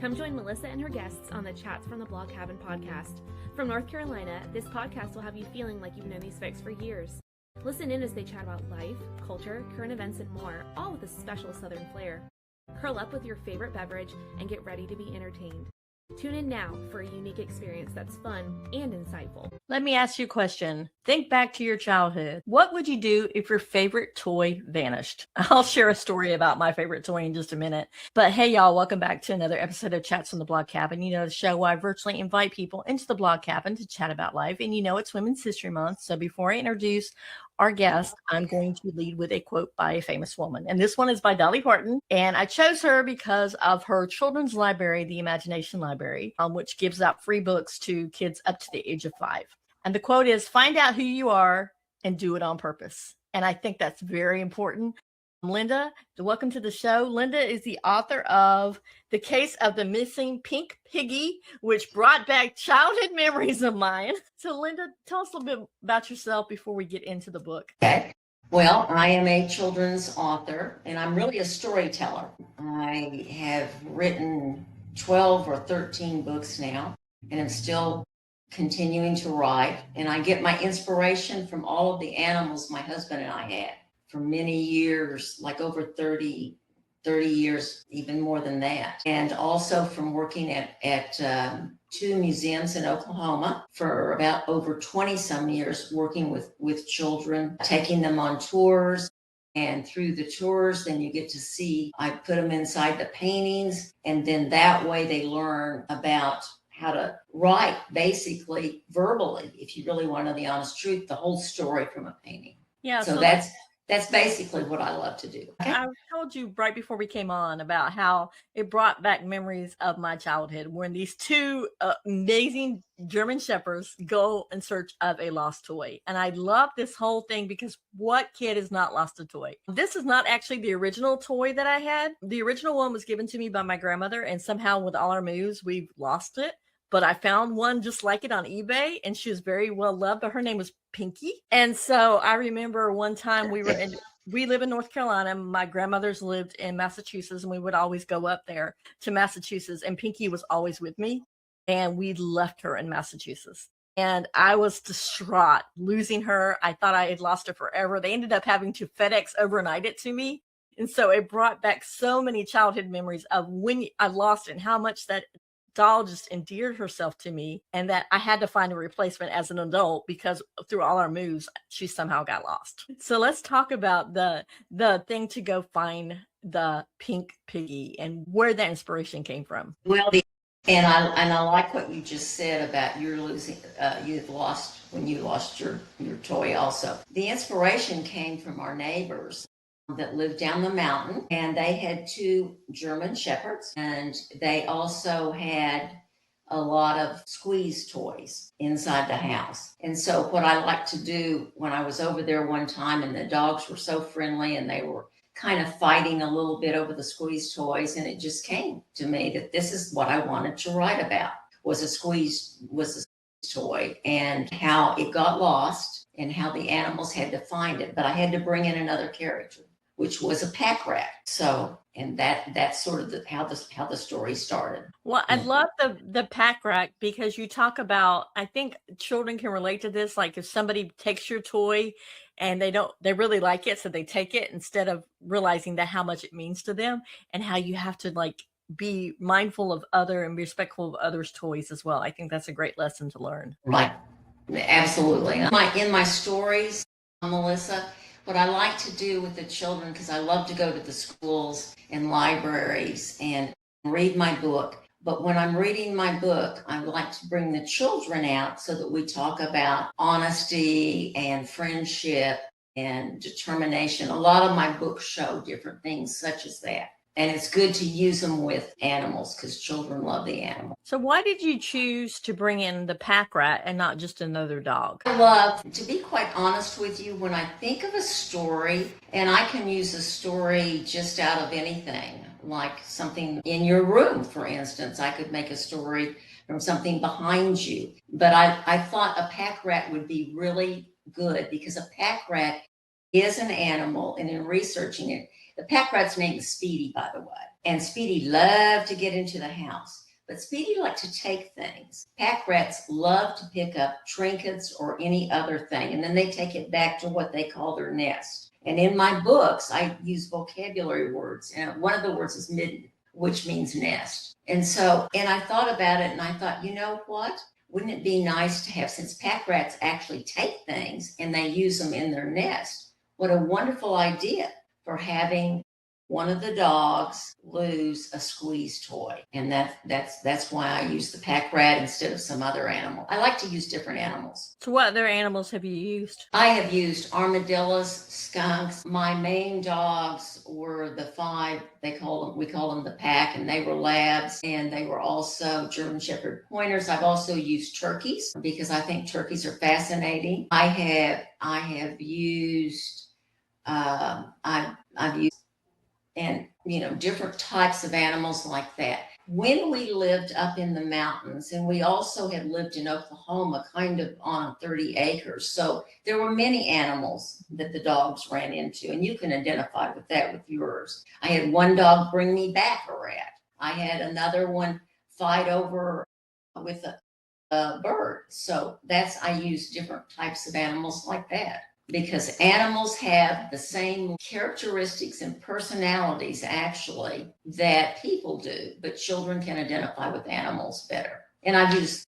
Come join Melissa and her guests on the Chats from the Blog Cabin podcast. From North Carolina, this podcast will have you feeling like you've known these folks for years. Listen in as they chat about life, culture, current events, and more, all with a special Southern flair. Curl up with your favorite beverage and get ready to be entertained. Tune in now for a unique experience that's fun and insightful. Let me ask you a question. Think back to your childhood. What would you do if your favorite toy vanished? I'll share a story about my favorite toy in just a minute. But hey, y'all, welcome back to another episode of Chats from the Blog Cabin. You know, the show where I virtually invite people into the Blog Cabin to chat about life. And you know, it's Women's History Month. So before I introduce our guest, I'm going to lead with a quote by a famous woman. And this one is by Dolly Parton. And I chose her because of her children's library, the Imagination Library, which gives out free books to kids up to the age of 5. And the quote is, "Find out who you are and do it on purpose." And I think that's very important. Linda, welcome to the show. Linda is the author of The Case of the Missing Pink Piggy, which brought back childhood memories of mine. So Linda, tell us a little bit about yourself before we get into the book. Okay. Well, I am a children's author, and I'm really a storyteller. I have written 12 or 13 books now, and I'm still continuing to write. And I get my inspiration from all of the animals my husband and I had for many years, like over 30 years, even more than that. And also from working at 2 museums in Oklahoma for about over 20 some years, working with children, taking them on tours. And through the tours, then you get to see, I put them inside the paintings. And then that way they learn about how to write, basically verbally, if you really want to know the honest truth, the whole story from a painting. Yeah. So that's basically what I love to do. Okay? I told you right before we came on about how it brought back memories of my childhood when these 2 amazing German Shepherds go in search of a lost toy. And I love this whole thing because what kid has not lost a toy? This is not actually the original toy that I had. The original one was given to me by my grandmother, and somehow with all our moves, we've lost it. But I found one just like it on eBay, and she was very well loved, but her name was Pinky. And so I remember one time we live in North Carolina. My grandmother's lived in Massachusetts, and we would always go up there to Massachusetts, and Pinky was always with me, and we left her in Massachusetts. And I was distraught losing her. I thought I had lost her forever. They ended up having to FedEx overnight it to me. And so it brought back so many childhood memories of when I lost it and how much that doll just endeared herself to me, and that I had to find a replacement as an adult because through all our moves, she somehow got lost. So let's talk about the thing to go find the pink piggy and where that inspiration came from. Well, and I like what you just said about you've lost when you lost your toy also. The inspiration came from our neighbors that lived down the mountain, and they had 2 German Shepherds, and they also had a lot of squeeze toys inside the house. And so what I like to do when I was over there one time, and the dogs were so friendly and they were kind of fighting a little bit over the squeeze toys, and it just came to me that this is what I wanted to write about, was a squeeze toy and how it got lost and how the animals had to find it. But I had to bring in another character, which was a pack rat. So, and that's sort of how the story started. Well, I love the pack rat because you talk about, I think children can relate to this. Like if somebody takes your toy and they really like it, so they take it instead of realizing that how much it means to them, and how you have to like be mindful of other and be respectful of others' toys as well. I think that's a great lesson to learn. Right. Absolutely. In my stories, Melissa, what I like to do with the children, because I love to go to the schools and libraries and read my book. But when I'm reading my book, I like to bring the children out so that we talk about honesty and friendship and determination. A lot of my books show different things such as that. And it's good to use them with animals because children love the animal. So why did you choose to bring in the pack rat and not just another dog? I love, to be quite honest with you, when I think of a story, and I can use a story just out of anything, like something in your room, for instance. I could make a story from something behind you. But I thought a pack rat would be really good because a pack rat is an animal, and in researching it, The pack rat's name is Speedy, by the way. And Speedy loved to get into the house. But Speedy liked to take things. Pack rats love to pick up trinkets or any other thing, and then they take it back to what they call their nest. And in my books, I use vocabulary words. And one of the words is midden, which means nest. And I thought about it, and I thought, you know what? Wouldn't it be nice to have, since pack rats actually take things and they use them in their nest, what a wonderful idea for having one of the dogs lose a squeeze toy. And that's why I use the pack rat instead of some other animal. I like to use different animals. So what other animals have you used? I have used armadillos, skunks. My main dogs were the 5, we call them the pack, and they were labs, and they were also German Shepherd pointers. I've also used turkeys because I think turkeys are fascinating. I have used I've used and different types of animals like that. When we lived up in the mountains, and we also had lived in Oklahoma, kind of on 30 acres, so there were many animals that the dogs ran into, and you can identify with that with yours. I had one dog bring me back a rat. I had another one fight over with a bird. So I use different types of animals like that, because animals have the same characteristics and personalities actually that people do, but children can identify with animals better. And I've used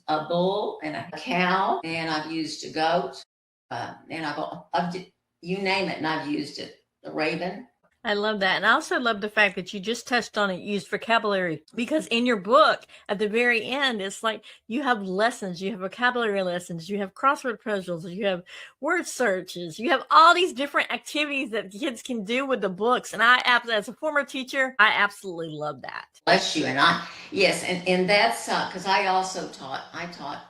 a bull and a cow, and I've used a goat, and I've you name it, and I've used it. The raven. I love that. And I also love the fact that you just touched on it, used vocabulary, because in your book, at the very end, it's like you have lessons, you have vocabulary lessons, you have crossword puzzles, you have word searches, you have all these different activities that kids can do with the books. And as a former teacher, I absolutely love that. Bless you. And and that's because I taught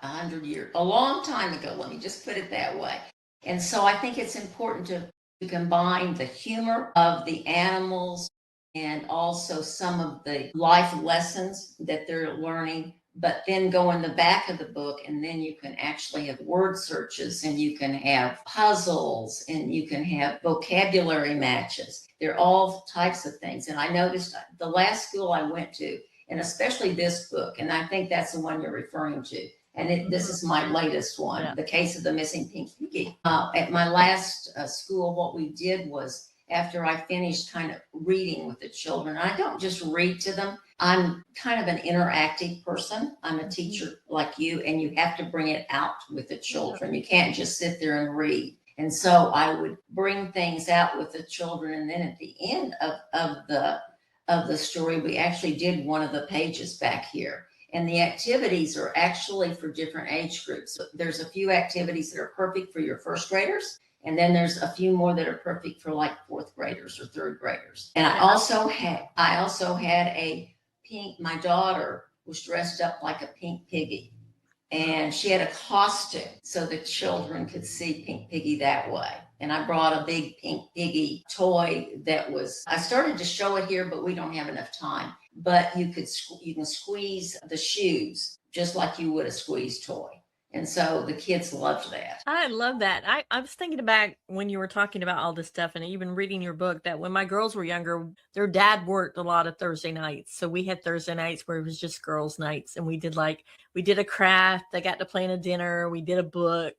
100 years, a long time ago, let me just put it that way. And so I think it's important to combine the humor of the animals and also some of the life lessons that they're learning, but then go in the back of the book, and then you can actually have word searches, and you can have puzzles, and you can have vocabulary matches. They're all types of things. And I noticed the last school I went to, and especially this book, and I think that's the one you're referring to, and this is my latest one, yeah. The Case of the Missing Pink Piggy. At my last school, what we did was, after I finished kind of reading with the children, I don't just read to them. I'm kind of an interactive person. I'm a teacher like you, and you have to bring it out with the children. You can't just sit there and read. And so I would bring things out with the children, and then at the end of the story, we actually did one of the pages back here. And the activities are actually for different age groups. So there's a few activities that are perfect for your first graders, and then there's a few more that are perfect for like 4th graders or 3rd graders. And I also had my daughter was dressed up like a pink piggy, and she had a costume so the children could see Pink Piggy that way. And I brought a big Pink Piggy toy I started to show it here, but we don't have enough time. But you can squeeze the shoes just like you would a squeeze toy. And so the kids loved that. I love that. I was thinking about when you were talking about all this stuff and even reading your book, that when my girls were younger, their dad worked a lot of Thursday nights. So we had Thursday nights where it was just girls' nights. And we did a craft. They got to plan a dinner. We did a book,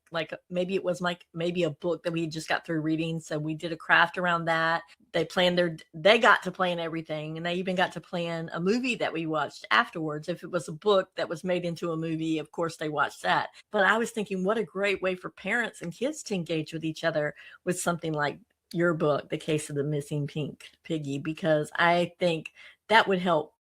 maybe it was maybe a book that we just got through reading. So we did a craft around that. They got to plan everything. And they even got to plan a movie that we watched afterwards. If it was a book that was made into a movie, of course they watched that. But I was thinking, what a great way for parents and kids to engage with each other with something like your book, The Case of the Missing Pink Piggy, because I think that would help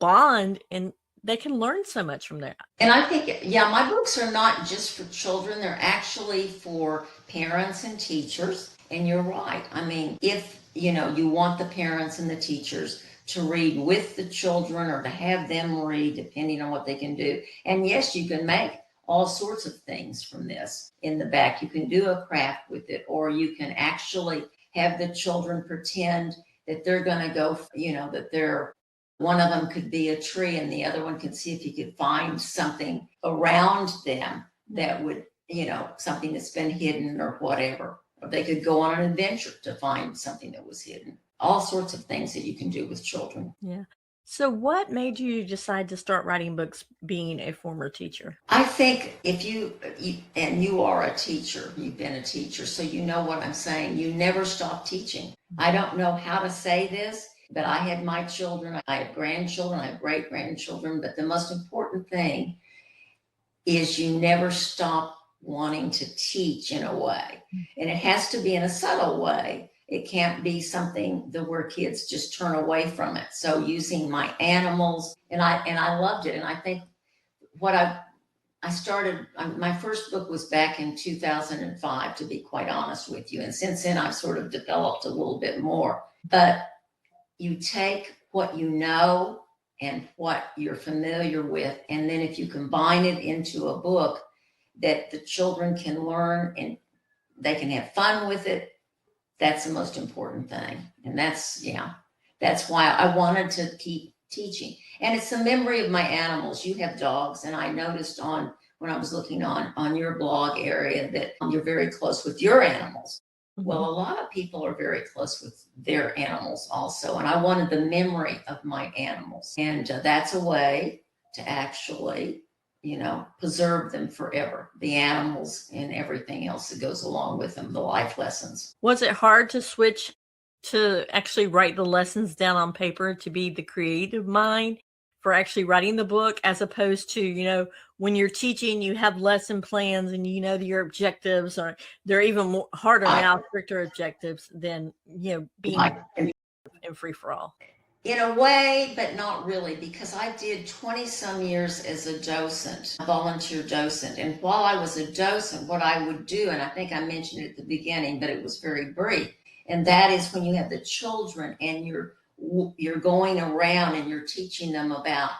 bond, and they can learn so much from that. And I think, my books are not just for children. They're actually for parents and teachers. And you're right. I mean, if, you want the parents and the teachers to read with the children or to have them read, depending on what they can do. And yes, you can make all sorts of things from this in the back. You can do a craft with it, or you can actually have the children pretend that they're going to go, that one of them could be a tree and the other one could see if you could find something around them that would, something that's been hidden or whatever. Or they could go on an adventure to find something that was hidden. all sorts of things that you can do with children. Yeah. So what made you decide to start writing books being a former teacher? I think if you are a teacher, you've been a teacher, so you know what I'm saying. You never stop teaching. I don't know how to say this, but I had my children, I have grandchildren, I have great grandchildren, but the most important thing is you never stop wanting to teach in a way. And it has to be in a subtle way. It can't be something that where kids just turn away from it. So using my animals, and I loved it. And I think what I started, my first book was back in 2005, to be quite honest with you. And since then, I've sort of developed a little bit more. But you take what you know and what you're familiar with, and then if you combine it into a book that the children can learn and they can have fun with it, that's the most important thing. And that's why I wanted to keep teaching. And it's the memory of my animals. You have dogs, and I noticed when I was looking on your blog area that you're very close with your animals. Mm-hmm. Well, a lot of people are very close with their animals also. And I wanted the memory of my animals. And that's a way to actually, preserve them forever. The animals and everything else that goes along with them, the life lessons. Was it hard to switch to actually write the lessons down on paper, to be the creative mind for actually writing the book, as opposed to, when you're teaching, you have lesson plans and your objectives are, they're even more harder now, stricter objectives than, being in free for all? In a way, but not really, because I did 20 some years as a docent, a volunteer docent. And while I was a docent, what I would do, and I think I mentioned it at the beginning, but it was very brief, and that is when you have the children and you're going around and you're teaching them about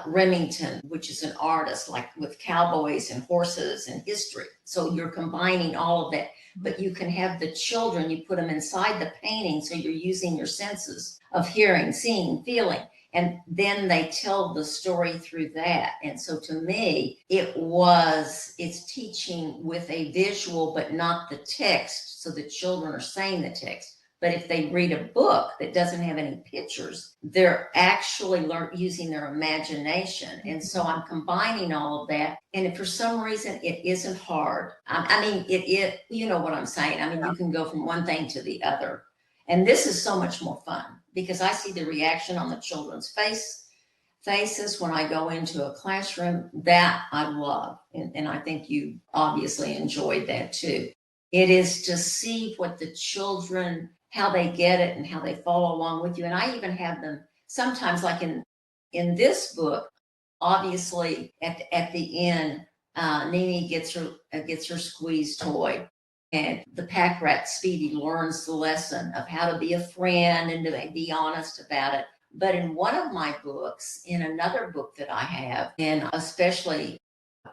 Remington, which is an artist, like with cowboys and horses and history. So you're combining all of that, but you can have the children, you put them inside the painting. So you're using your senses of hearing, seeing, feeling, and then they tell the story through that. And so to me, it's teaching with a visual, but not the text. So the children are saying the text. But if they read a book that doesn't have any pictures, they're actually using their imagination. And so I'm combining all of that. And if for some reason it isn't hard, you know what I'm saying. You can go from one thing to the other. And this is so much more fun because I see the reaction on the children's faces when I go into a classroom. That I love. And I think you obviously enjoyed that too. It is to see what the children, how they get it and how they follow along with you. And I even have them sometimes, like in this book, obviously at the end, Nene gets her squeeze toy, and the pack rat Speedy learns the lesson of how to be a friend and to be honest about it. But in one of my books, in another book that I have, and especially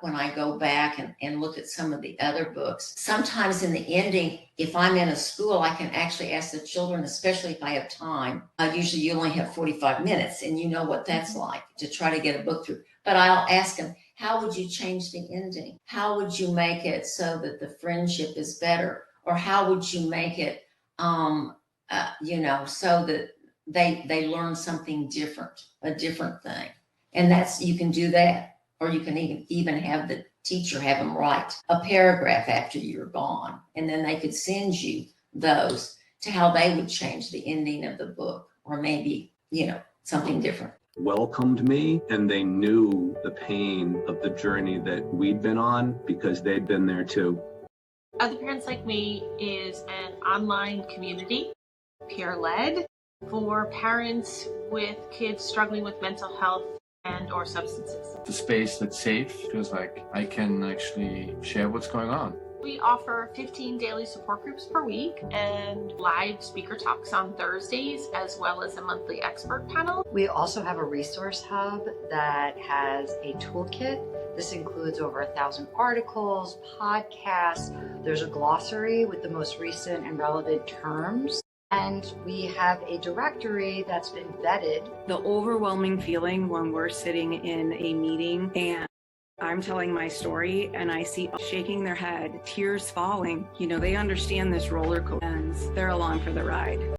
when I go back and look at some of the other books, sometimes in the ending, if I'm in a school, I can actually ask the children, especially if I have time. Usually you only have 45 minutes, and you know what that's like to try to get a book through. But I'll ask them, how would you change the ending? How would you make it so that the friendship is better? Or how would you make it, so that they learn something different, a different thing? And you can do that. Or you can even have the teacher have them write a paragraph after you're gone. And then they could send you those to how they would change the ending of the book, or maybe, something different. Welcomed me, and they knew the pain of the journey that we'd been on because they'd been there too. Other Parents Like Me is an online community, peer-led, for parents with kids struggling with mental health and or substances. The space that's safe, feels like I can actually share what's going on. We offer 15 daily support groups per week and live speaker talks on Thursdays, as well as a monthly expert panel. We also have a resource hub that has a toolkit. This includes over 1,000 articles, podcasts. There's a glossary with the most recent and relevant terms. And we have a directory that's been vetted. The overwhelming feeling when we're sitting in a meeting and I'm telling my story and I see shaking their head, tears falling. You know, they understand this roller coaster ends. They're along for the ride.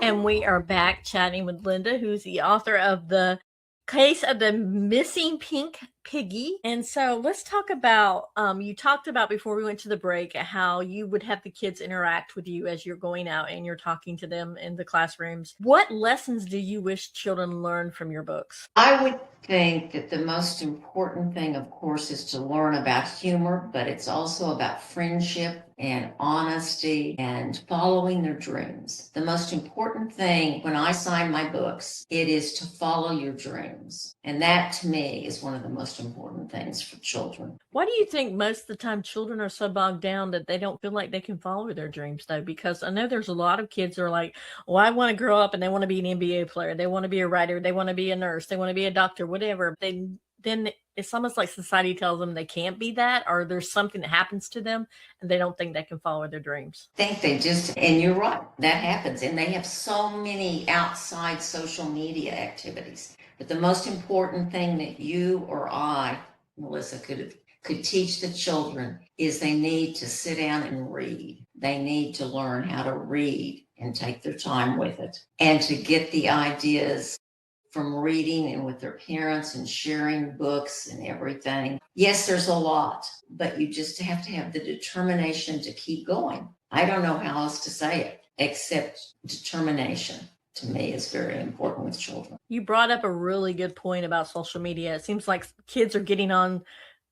And we are back chatting with Linda, who's the author of The Case of the Missing Pink Piggy. And so let's talk about, you talked about before we went to the break, how you would have the kids interact with you as you're going out and you're talking to them in the classrooms. What lessons do you wish children learn from your books? I would think that the most important thing, of course, is to learn about humor, but it's also about friendship and honesty and following their dreams. The most important thing when I sign my books, it is to follow your dreams. And that to me is one of the most important things for children. Why do you think most of the time children are so bogged down that they don't feel like they can follow their dreams, though? Because I know there's a lot of kids that are like, well, I want to grow up and they want to be an NBA player. They want to be a writer. They want to be a nurse. They want to be a doctor, whatever. Then it's almost like society tells them they can't be that, or there's something that happens to them and they don't think they can follow their dreams. I think they just, and you're right, that happens. And they have so many outside social media activities. But the most important thing that you or I, Melissa, could teach the children is they need to sit down and read. They need to learn how to read and take their time with it, and to get the ideas from reading and with their parents and sharing books and everything. Yes, there's a lot, but you just have to have the determination to keep going. I don't know how else to say it except determination. To me, is very important with children. You brought up a really good point about social media. It seems like kids are getting on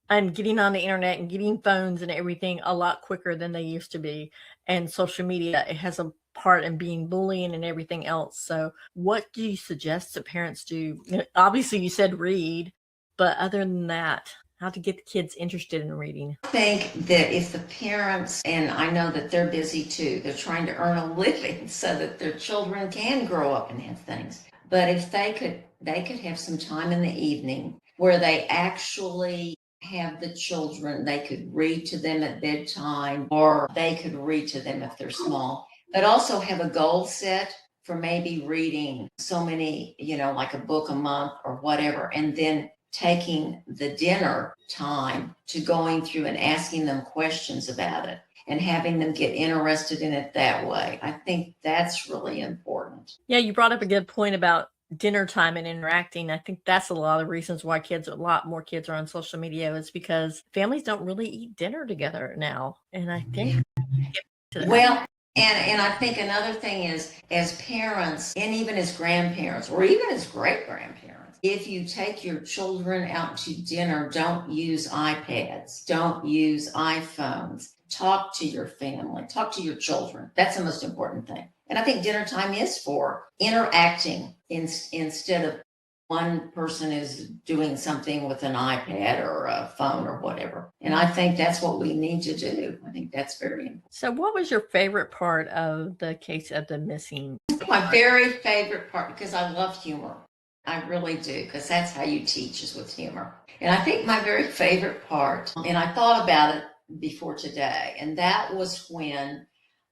the internet and getting phones and everything a lot quicker than they used to be. And social media, it has a part in being bullying and everything else. So what do you suggest that parents do? Obviously, you said read, but other than that, how to get the kids interested in reading? I think that if the parents, and I know that they're busy too, they're trying to earn a living so that their children can grow up and have things. But if they could have some time in the evening where they actually have the children, they could read to them at bedtime, or they could read to them if they're small, but also have a goal set for maybe reading so many, like a book a month or whatever, and then taking the dinner time to going through and asking them questions about it and having them get interested in it that way. I think that's really important. Yeah, you brought up a good point about dinner time and interacting. I think that's a lot of reasons why a lot more kids are on social media, is because families don't really eat dinner together now. And I think well, and I think another thing is, as parents and even as grandparents or even as great grandparents, if you take your children out to dinner, don't use iPads, don't use iPhones. Talk to your family, talk to your children. That's the most important thing. And I think dinner time is for interacting instead of one person is doing something with an iPad or a phone or whatever. And I think that's what we need to do. I think that's very important. So what was your favorite part of The Case of the Missing? My very favorite part, because I love humor. I really do, because that's how you teach, is with humor. And I think my very favorite part, and I thought about it before today, and that was when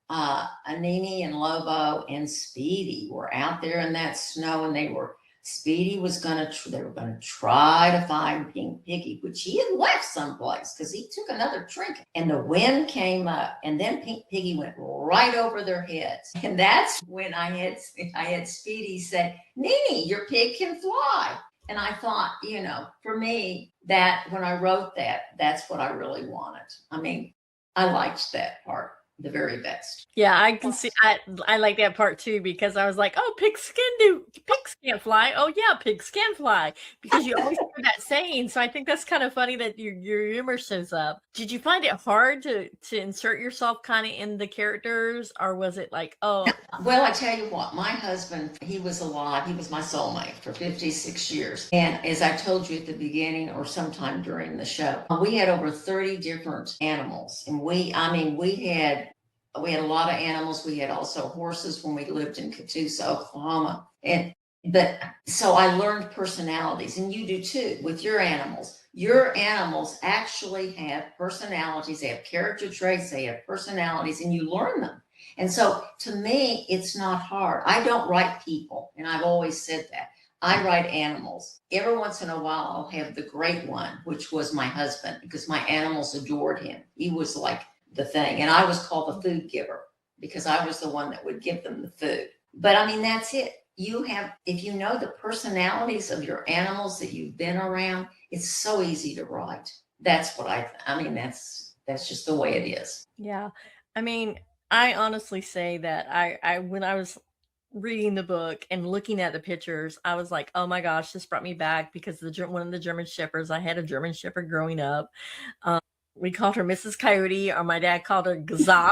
Anini and Lobo and Speedy were out there in that snow, and they were Speedy was they were gonna try to find Pink Piggy, which he had left someplace because he took another trinket. And the wind came up, and then Pink Piggy went right over their heads. And that's when I had Speedy say, "Nini, your pig can fly." And I thought, for me, that when I wrote that, that's what I really wanted. I mean, I liked that part the very best. Yeah, I can see. I like that part too, because I was like, "Oh, pigs can't fly." Oh yeah, pigs can fly, because you always hear that saying. So I think that's kind of funny that your humor shows up. Did you find it hard to insert yourself kind of in the characters, or was it like, oh? Well, I tell you what, my husband, he was alive. He was my soulmate for 56 years. And as I told you at the beginning or sometime during the show, we had over 30 different animals. And we had a lot of animals. We had also horses when we lived in Catoosa, Oklahoma. So I learned personalities, and you do too with your animals. Your animals actually have personalities. They have character traits. They have personalities, and you learn them. And so to me, it's not hard. I don't write people, and I've always said that. I write animals. Every once in a while, I'll have the great one, which was my husband, because my animals adored him. He was like the thing. And I was called the food giver because I was the one that would give them the food. But I mean, that's it. You have, if you know the personalities of your animals that you've been around, it's so easy to write. That's what I mean, that's just the way it is. Yeah. I mean, I honestly say that I when I was reading the book and looking at the pictures, I was like, oh my gosh, this brought me back because one of the German Shepherds, I had a German Shepherd growing up. We called her Mrs. Coyote, or my dad called her Gazop.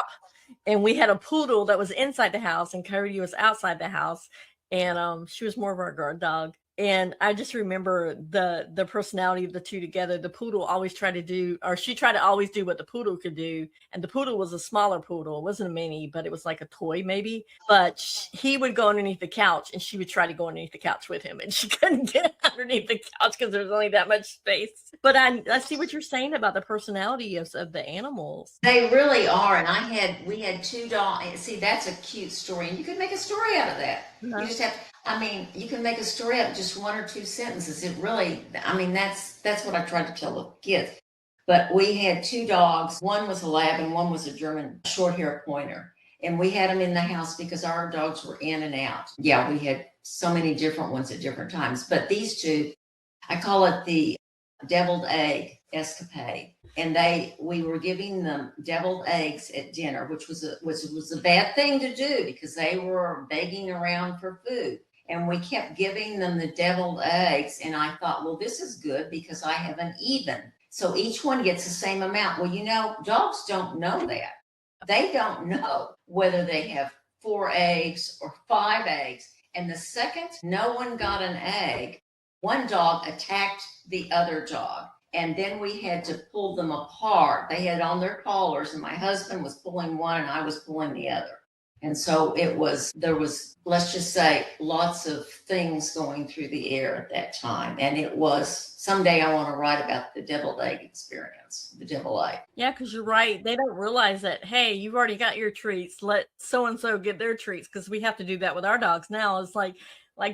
And we had a poodle that was inside the house and Coyote was outside the house. And she was more of our guard dog. And I just remember the personality of the two together. The poodle always tried to do, or she tried to always do what the poodle could do. And the poodle was a smaller poodle. It wasn't a mini, but it was like a toy maybe. But he would go underneath the couch and she would try to go underneath the couch with him. And she couldn't get underneath the couch because there's only that much space. But I see what you're saying about the personality of the animals. They really are. And we had 2 dogs. See, that's a cute story. And you could make a story out of that. You just have, you can make a story out of just 1 or 2 sentences. It really, that's what I tried to tell the kids. But we had 2 dogs. One was a lab and one was a German short hair pointer. And we had them in the house because our dogs were in and out. Yeah, we had so many different ones at different times. But these 2, I call it the deviled egg escapade. And we were giving them deviled eggs at dinner, which was a bad thing to do because they were begging around for food. And we kept giving them the deviled eggs. And I thought, well, this is good because I have an even. So each one gets the same amount. Well, dogs don't know that. They don't know whether they have 4 eggs or 5 eggs. And the second no one got an egg, one dog attacked the other dog. And then we had to pull them apart. They had on their collars and my husband was pulling one and I was pulling the other. And so there was, let's just say, lots of things going through the air at that time. And it was, someday I want to write about the deviled egg experience, the devil egg. Yeah, because you're right. They don't realize that, hey, you've already got your treats. Let so-and-so get their treats, because we have to do that with our dogs now. It's like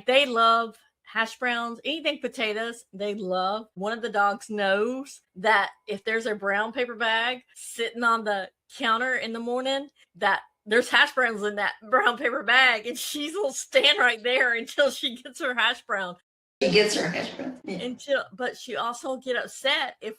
they love hash browns, anything potatoes, they love. One of the dogs knows that if there's a brown paper bag sitting on the counter in the morning, that there's hash browns in that brown paper bag, and she will stand right there until she gets her hash brown. She gets her hash brown. Yeah. But she also will get upset if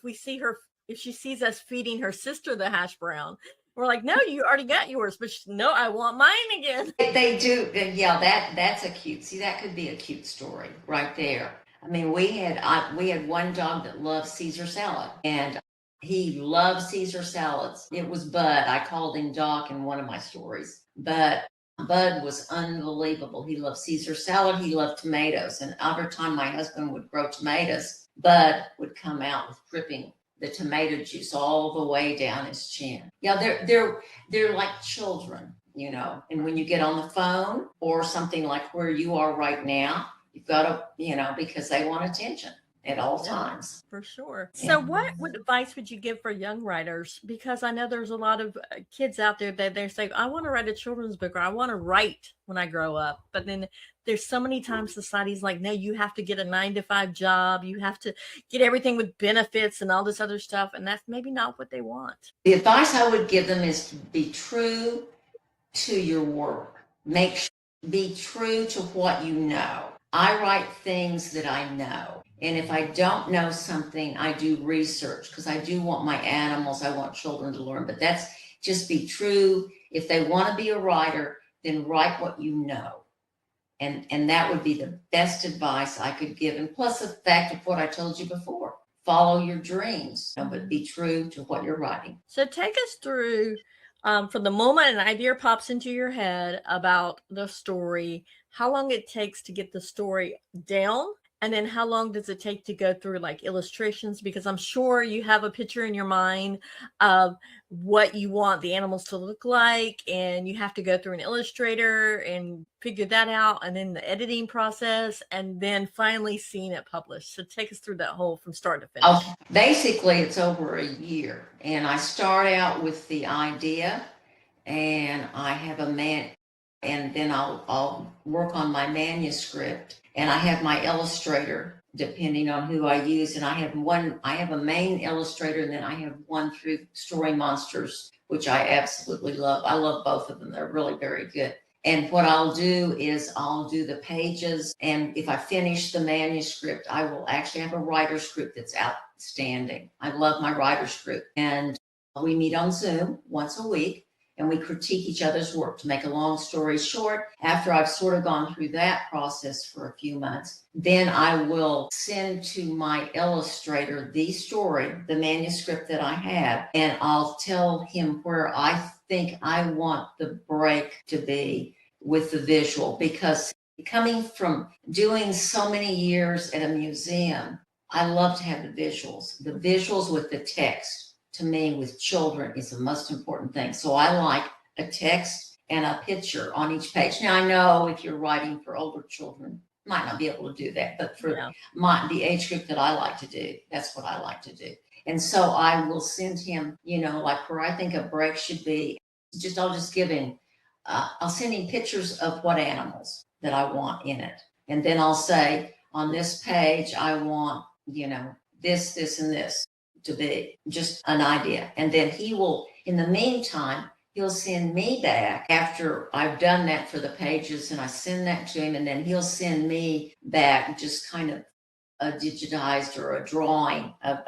she sees us feeding her sister the hash brown. We're like, no, you already got yours, but no, I want mine again. They do. Yeah, that's a cute. See, that could be a cute story right there. I mean, we had one dog that loved Caesar salad, and he loved Caesar salads. It was Bud. I called him Doc in one of my stories. But Bud was unbelievable. He loved Caesar salad. He loved tomatoes. And every time my husband would grow tomatoes, Bud would come out with dripping the tomato juice all the way down his chin. Yeah, they're like children, And when you get on the phone or something like where you are right now, you've got to, because they want attention at all times. For sure. Yeah. So what advice would you give for young writers? Because I know there's a lot of kids out there that they say, I want to write a children's book, or I want to write when I grow up. But then there's so many times society's like, no, you have to get a 9-to-5 job. You have to get everything with benefits and all this other stuff. And that's maybe not what they want. The advice I would give them is to be true to your work. Be true to what you know. I write things that I know. And if I don't know something, I do research because I do want my animals, I want children to learn. But that's just be true. If they want to be a writer, then write what you know. And that would be the best advice I could give. And plus the fact of what I told you before, follow your dreams, but be true to what you're writing. So take us through from the moment an idea pops into your head about the story, how long it takes to get the story down. And then how long does it take to go through like illustrations? Because I'm sure you have a picture in your mind of what you want the animals to look like, and you have to go through an illustrator and figure that out, and then the editing process, and then finally seeing it published. So take us through that whole from start to finish. Okay. Basically, it's over a year. And I start out with the idea, and I have a man and then I'll work on my manuscript, and I have my illustrator depending on who I use. And I have a main illustrator, and then I have one through Story Monsters, which I absolutely love. I love both of them. They're really very good. And what I'll do is I'll do the pages. And if I finish the manuscript, I will actually have a writer's group that's outstanding. I love my writer's group. And we meet on Zoom once a week, and we critique each other's work. To make a long story short, after I've sort of gone through that process for a few months, then I will send to my illustrator the story, the manuscript that I have, and I'll tell him where I think I want the break to be with the visual. Because coming from doing so many years at a museum, I love to have the visuals with the text. To me, with children, is the most important thing. So I like a text and a picture on each page. Now, I know if you're writing for older children, might not be able to do that, but for the age group that I like to do, that's what I like to do. And so I will send him, like where I think a break should be. I'll just give him, I'll send him pictures of what animals that I want in it. And then I'll say, on this page, I want, this, this, and this to be just an idea. And then he will, in the meantime, he'll send me back after I've done that for the pages, and I send that to him, and then he'll send me back just kind of a digitized or a drawing of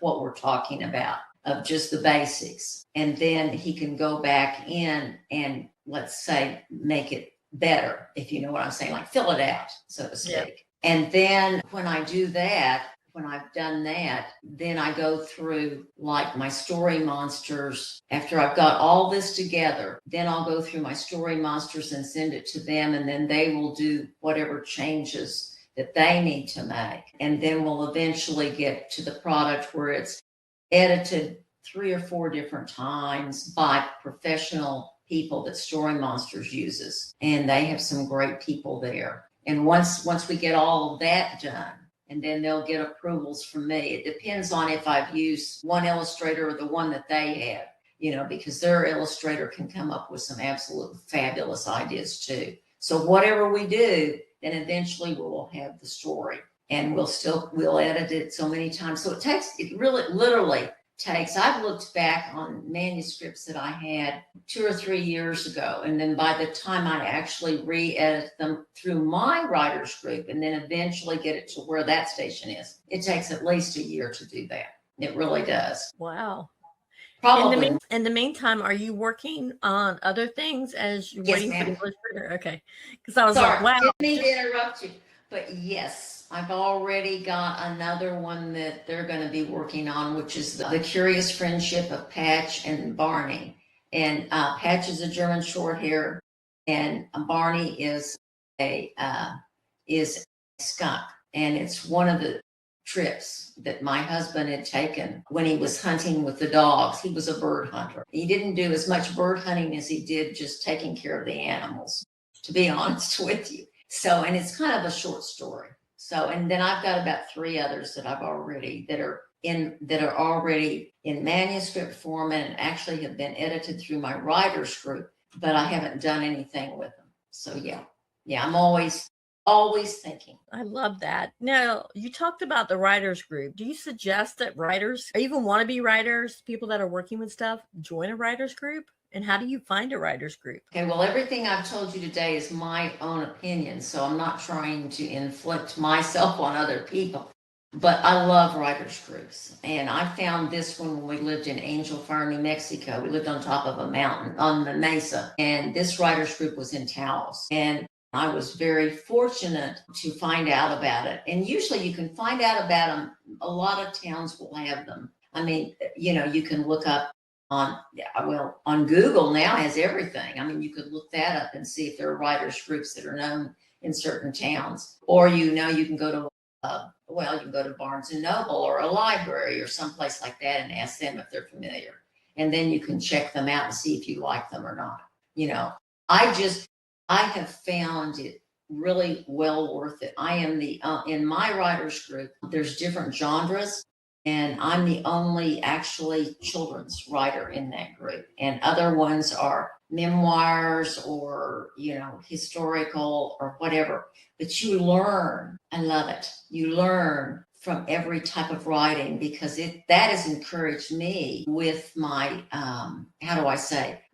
what we're talking about, of just the basics. And then he can go back in and, let's say, make it better, if you know what I'm saying, like fill it out, so to speak. Yep. And then when I do that, when I've done that, then I go through like my Story Monsters. After I've got all this together, then I'll go through my Story Monsters and send it to them, and then they will do whatever changes that they need to make. And then we'll eventually get to the product where it's edited 3 or 4 different times by professional people that Story Monsters uses. And they have some great people there. And once we get all of that done, and then they'll get approvals from me. It depends on if I've used one illustrator or the one that they have, because their illustrator can come up with some absolute fabulous ideas too. So whatever we do, then eventually we will have the story, and we'll edit it so many times. So it really literally takes, I've looked back on manuscripts that I had 2 or 3 years ago, and then by the time I actually re-edit them through my writer's group and then eventually get it to where that station is, it takes at least a year to do that. It really does. Wow. Probably. In the meantime, are you working on other things as you're waiting for the illustrator? Okay. Because I was like, wow. Didn't mean to interrupt you, but yes. I've already got another one that they're going to be working on, which is the Curious Friendship of Patch and Barney. And Patch is a German short hair, and Barney is a skunk. And it's one of the trips that my husband had taken when he was hunting with the dogs. He was a bird hunter. He didn't do as much bird hunting as he did just taking care of the animals, to be honest with you. So, and it's kind of a short story. So, and then I've got about 3 others that that are already in manuscript form and actually have been edited through my writer's group, but I haven't done anything with them. So yeah, I'm always thinking. I love that. Now, you talked about the writer's group. Do you suggest that writers, or even want to be writers, people that are working with stuff, join a writer's group? And how do you find a writer's group? Okay, well, everything I've told you today is my own opinion, so I'm not trying to inflict myself on other people. But I love writers' groups. And I found this one when we lived in Angel Fire, New Mexico. We lived on top of a mountain on the mesa. And this writers' group was in Taos. And I was very fortunate to find out about it. And usually you can find out about them. A lot of towns will have them. I mean, you can look up on Google now has everything. I mean, you could look that up and see if there are writers groups that are known in certain towns, or you can go to you can go to Barnes and Noble or a library or someplace like that and ask them if they're familiar, and then you can check them out and see if you like them or not. I have found it really well worth it. I am in my writers group. There's different genres. And I'm the only actually children's writer in that group. And other ones are memoirs or, historical or whatever. But you learn. I love it. You learn from every type of writing because that has encouraged me with my,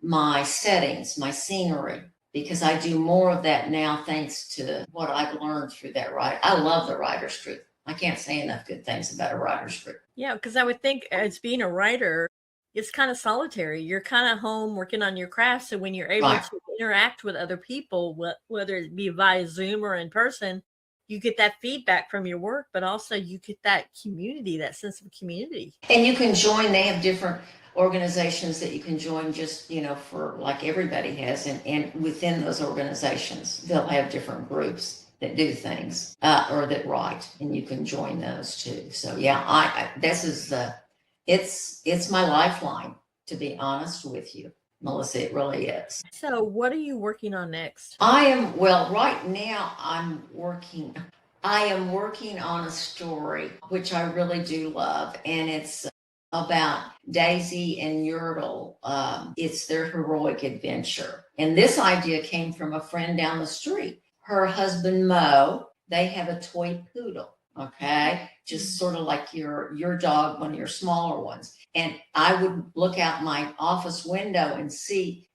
my settings, my scenery, because I do more of that now thanks to what I've learned through that writing. I love the writer's group. I can't say enough good things about a writer's group. Yeah, because I would think as being a writer, it's kind of solitary. You're kind of home working on your craft. So when you're able to interact with other people, whether it be via Zoom or in person, you get that feedback from your work, but also you get that community, that sense of community. And you can join, they have different organizations that you can join just, for like everybody has. And within those organizations, they'll have different groups that do things or that write, and you can join those too. So yeah, it's my lifeline, to be honest with you, Melissa. It really is. So what are you working on next? Right now I am working on a story which I really do love, and it's about Daisy and Yertle. It's their heroic adventure, and this idea came from a friend down the street. Her husband, Mo, they have a toy poodle, okay? Just sort of like your dog, one of your smaller ones. And I would look out my office window and see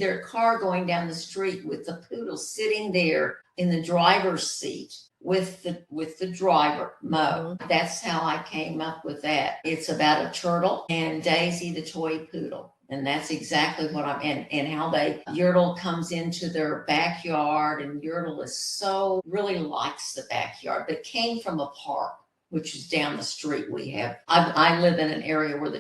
their car going down the street with the poodle sitting there in the driver's seat with the driver, Mo. That's how I came up with that. It's about a turtle and Daisy, the toy poodle. And that's exactly what and how Yertle comes into their backyard, and Yertle really likes the backyard, but came from a park, which is down the street. I live in an area where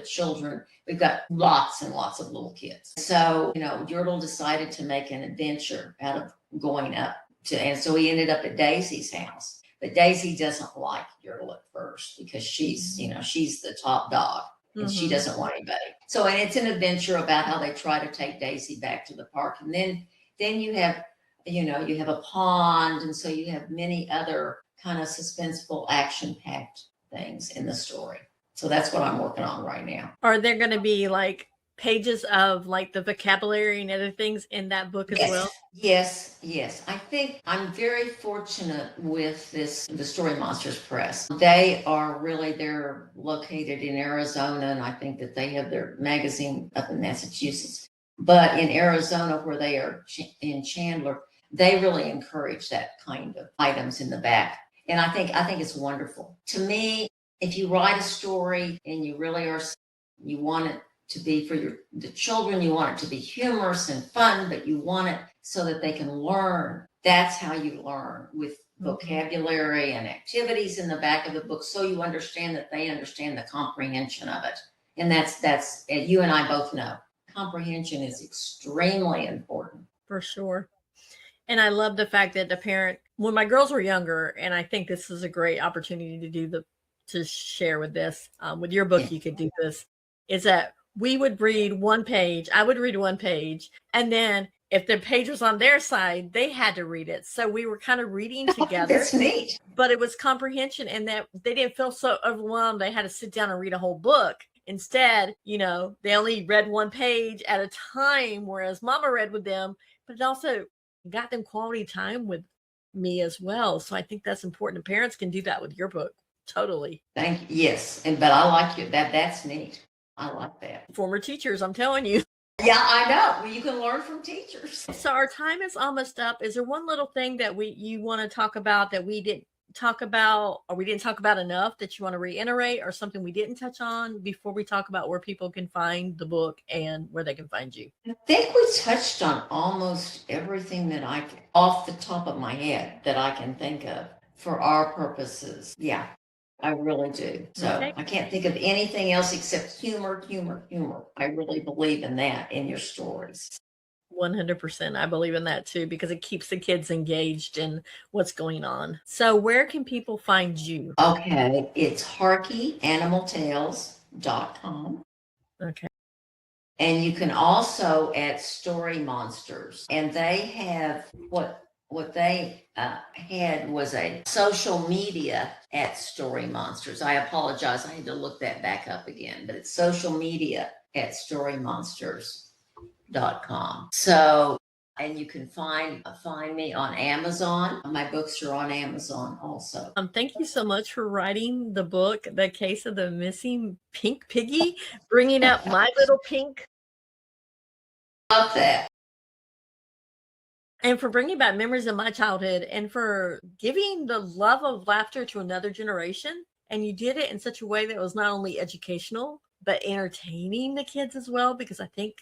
we've got lots and lots of little kids. So, Yertle decided to make an adventure out of going up and so he ended up at Daisy's house. But Daisy doesn't like Yertle at first because she's the top dog. And she doesn't want anybody. So, and it's an adventure about how they try to take Daisy back to the park. And then you have, you have a pond. And so you have many other kind of suspenseful, action-packed things in the story. So that's what I'm working on right now. Are there going to be like pages of like the vocabulary and other things in that book as well? Yes. I think I'm very fortunate with the Story Monsters Press. They're located in Arizona, and I think that they have their magazine up in Massachusetts. But in Arizona, where they are in Chandler, they really encourage that kind of items in the back. And I think it's wonderful. To me, if you write a story and you really you want it to be for the children, you want it to be humorous and fun, but you want it so that they can learn. That's how you learn, with vocabulary and activities in the back of the book, so you understand that they understand the comprehension of it. And that's you and I both know comprehension is extremely important. For sure. And I love the fact that when my girls were younger, and I think this is a great opportunity to share with this, with your book, you could do this, is that we would read one page. I would read one page. And then if the page was on their side, they had to read it. So we were kind of reading together. That's neat. But it was comprehension, and that they didn't feel so overwhelmed. They had to sit down and read a whole book. Instead, they only read one page at a time, whereas Mama read with them, but it also got them quality time with me as well. So I think that's important. And parents can do that with your book. Totally. Thank you. Yes. But I like you. That's neat. I like that. Former teachers, I'm telling you. Yeah, I know. Well, you can learn from teachers. So our time is almost up. Is there one little thing that you want to talk about that we didn't talk about, or we didn't talk about enough, that you want to reiterate, or something we didn't touch on before we talk about where people can find the book and where they can find you? I think we touched on almost everything that off the top of my head, that I can think of for our purposes. Yeah. I really do. So okay. I can't think of anything else except humor. I really believe in that in your stories. 100%. I believe in that too, because it keeps the kids engaged in what's going on. So where can people find you? Okay. It's harkeyanimaltales.com. Okay. And you can also at Story Monsters, and they have what what they had was a social media at Story Monsters. I apologize. I had to look that back up again, but it's social media at storymonsters.com. So, and you can find me on Amazon. My books are on Amazon also. Thank you so much for writing the book, The Case of the Missing Pink Piggy, bringing up my little pink. Love that. And for bringing back memories of my childhood and for giving the love of laughter to another generation. And you did it in such a way that was not only educational, but entertaining the kids as well, because I think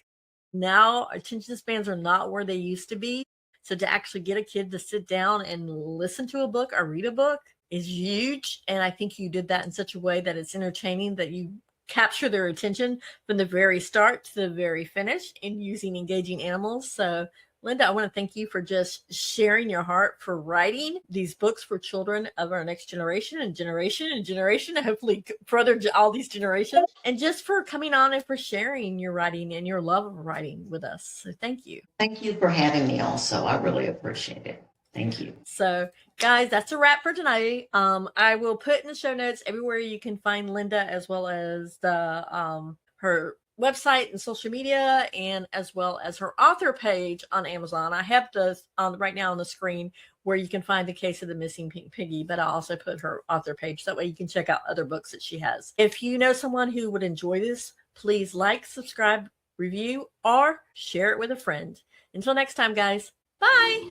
now attention spans are not where they used to be. So to actually get a kid to sit down and listen to a book or read a book is huge. And I think you did that in such a way that it's entertaining, that you capture their attention from the very start to the very finish and using engaging animals. So Linda, I want to thank you for just sharing your heart for writing these books for children of our next generation and generation and generation, and hopefully further all these generations, and just for coming on and for sharing your writing and your love of writing with us. So thank you. Thank you for having me also. I really appreciate it. Thank you. So guys, that's a wrap for tonight. I will put in the show notes everywhere you can find Linda, as well as the her website and social media, and as well as her author page on Amazon. I have this on right now on the screen where you can find The Case of the Missing Pink Piggy, but I also put her author page. That way you can check out other books that she has. If you know someone who would enjoy this, please like, subscribe, review, or share it with a friend. Until next time, guys. Bye.